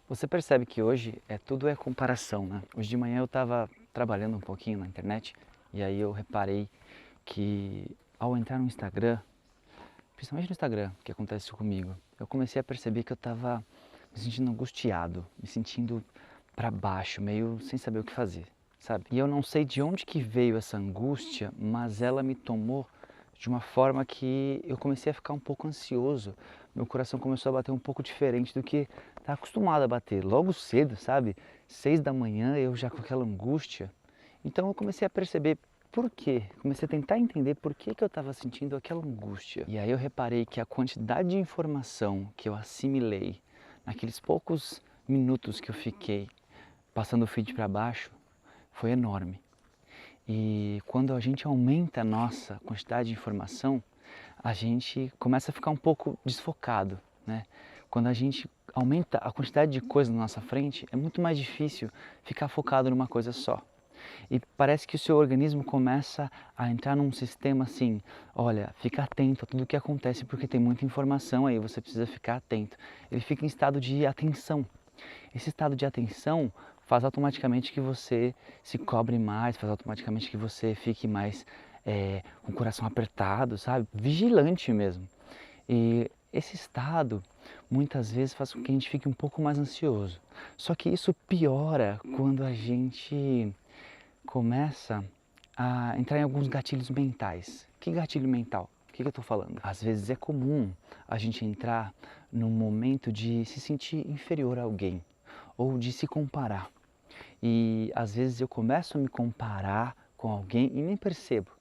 Você percebe que hoje tudo é comparação, né? Hoje de manhã eu estava trabalhando um pouquinho na internet e aí eu reparei que ao entrar no Instagram, principalmente no Instagram, que acontece isso comigo, eu comecei a perceber que eu estava me sentindo angustiado, me sentindo para baixo, meio sem saber o que fazer, sabe? E eu não sei de onde que veio essa angústia, mas ela me tomou de uma forma que eu comecei a ficar um pouco ansioso. Meu coração começou a bater um pouco diferente do que está acostumado a bater. Logo cedo, sabe? 6 da manhã, eu já com aquela angústia. Então eu comecei a perceber por quê. Comecei a tentar entender por que eu estava sentindo aquela angústia. E aí eu reparei que a quantidade de informação que eu assimilei naqueles poucos minutos que eu fiquei passando o feed para baixo foi enorme. E quando a gente aumenta a nossa quantidade de informação, a gente começa a ficar um pouco desfocado, né? Quando a gente aumenta a quantidade de coisas na nossa frente, é muito mais difícil ficar focado numa coisa só. E parece que o seu organismo começa a entrar num sistema assim, olha, fica atento a tudo o que acontece porque tem muita informação aí, você precisa ficar atento. Ele fica em estado de atenção. Esse estado de atenção faz automaticamente que você se cobre mais, faz automaticamente que você fique mais com o coração apertado, sabe? Vigilante mesmo. E esse estado muitas vezes faz com que a gente fique um pouco mais ansioso. Só que isso piora quando a gente começa a entrar em alguns gatilhos mentais. Que gatilho mental? O que eu estou falando? Às vezes é comum a gente entrar num momento de se sentir inferior a alguém ou de se comparar. E às vezes eu começo a me comparar com alguém e nem percebo.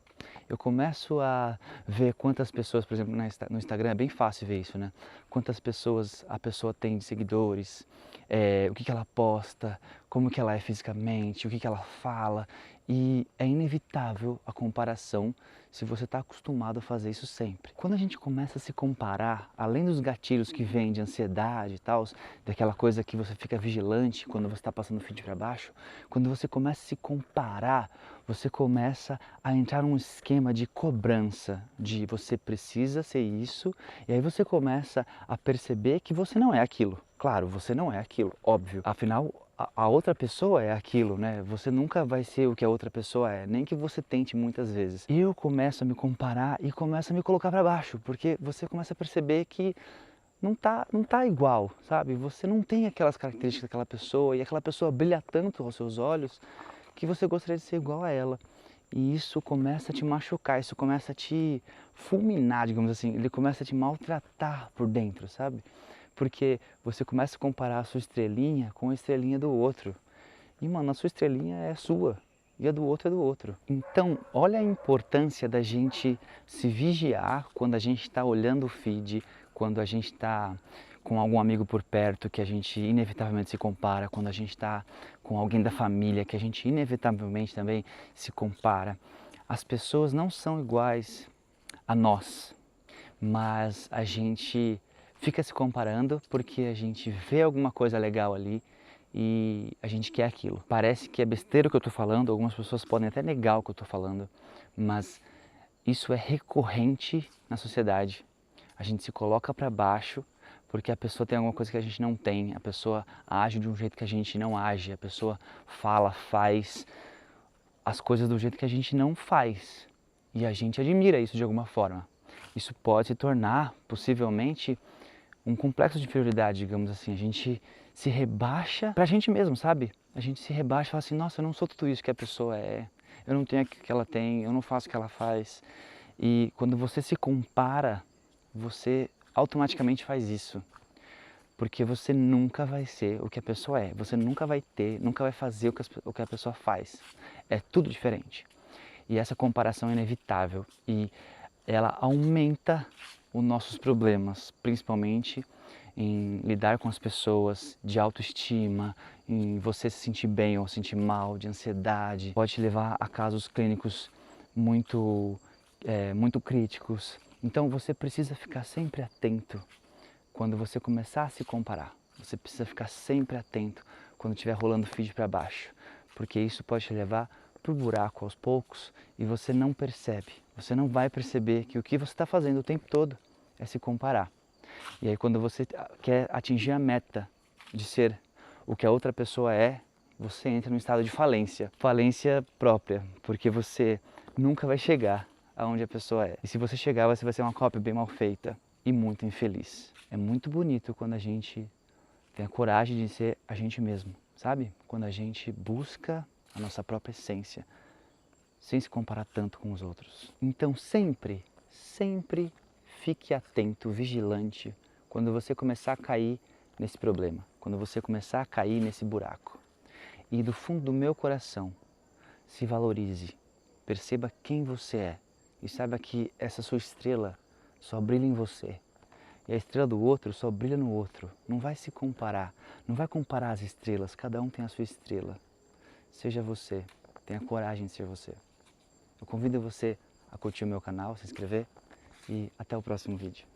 Eu começo a ver quantas pessoas, por exemplo, no Instagram é bem fácil ver isso, né? Quantas pessoas a pessoa tem de seguidores, o que ela posta, como que ela é fisicamente, o que ela fala. E é inevitável a comparação se você está acostumado a fazer isso sempre. Quando a gente começa a se comparar, além dos gatilhos que vêm de ansiedade e tal, daquela coisa que você fica vigilante quando você está passando o feed para baixo, quando você começa a se comparar, você começa a entrar num esquema de cobrança, de você precisa ser isso, e aí você começa a perceber que você não é aquilo. Claro, você não é aquilo, óbvio. Afinal, a outra pessoa é aquilo, né? Você nunca vai ser o que a outra pessoa é, nem que você tente muitas vezes. Eu começo a me comparar e começo a me colocar para baixo, porque você começa a perceber que não tá igual, sabe? Você não tem aquelas características daquela pessoa e aquela pessoa brilha tanto aos seus olhos que você gostaria de ser igual a ela. E isso começa a te machucar, isso começa a te fulminar, digamos assim, ele começa a te maltratar por dentro, sabe? Porque você começa a comparar a sua estrelinha com a estrelinha do outro. E, mano, a sua estrelinha é sua e a do outro é do outro. Então, olha a importância da gente se vigiar quando a gente está olhando o feed, quando a gente está com algum amigo por perto que a gente inevitavelmente se compara, quando a gente está com alguém da família que a gente inevitavelmente também se compara. As pessoas não são iguais a nós, mas a gente fica se comparando porque a gente vê alguma coisa legal ali e a gente quer aquilo. Parece que é besteira o que eu estou falando, algumas pessoas podem até negar o que eu estou falando, mas isso é recorrente na sociedade. A gente se coloca para baixo porque a pessoa tem alguma coisa que a gente não tem, a pessoa age de um jeito que a gente não age, a pessoa fala, faz as coisas do jeito que a gente não faz. E a gente admira isso de alguma forma. Isso pode se tornar, possivelmente, um complexo de inferioridade, digamos assim. A gente se rebaixa pra gente mesmo, sabe? A gente se rebaixa e fala assim, nossa, eu não sou tudo isso que a pessoa é, eu não tenho o que ela tem, eu não faço o que ela faz. E quando você se compara, você automaticamente faz isso. Porque você nunca vai ser o que a pessoa é, você nunca vai ter, nunca vai fazer o que a pessoa faz. É tudo diferente. E essa comparação é inevitável e ela aumenta os nossos problemas, principalmente em lidar com as pessoas, de autoestima, em você se sentir bem ou se sentir mal, de ansiedade. Pode te levar a casos clínicos muito críticos. Então você precisa ficar sempre atento quando você começar a se comparar. Você precisa ficar sempre atento quando estiver rolando o feed para baixo, porque isso pode te levar para o buraco aos poucos e você não percebe. Você não vai perceber que o que você está fazendo o tempo todo é se comparar. E aí quando você quer atingir a meta de ser o que a outra pessoa é, você entra num estado de falência. Falência própria, porque você nunca vai chegar aonde a pessoa é. E se você chegar, você vai ser uma cópia bem mal feita e muito infeliz. É muito bonito quando a gente tem a coragem de ser a gente mesmo, sabe? Quando a gente busca a nossa própria essência, sem se comparar tanto com os outros. Então sempre fique atento, vigilante, quando você começar a cair nesse problema, quando você começar a cair nesse buraco. E do fundo do meu coração, se valorize, perceba quem você é e saiba que essa sua estrela só brilha em você. E a estrela do outro só brilha no outro. Não vai se comparar, não vai comparar as estrelas, cada um tem a sua estrela. Seja você, tenha coragem de ser você. Eu convido você a curtir o meu canal, se inscrever e até o próximo vídeo.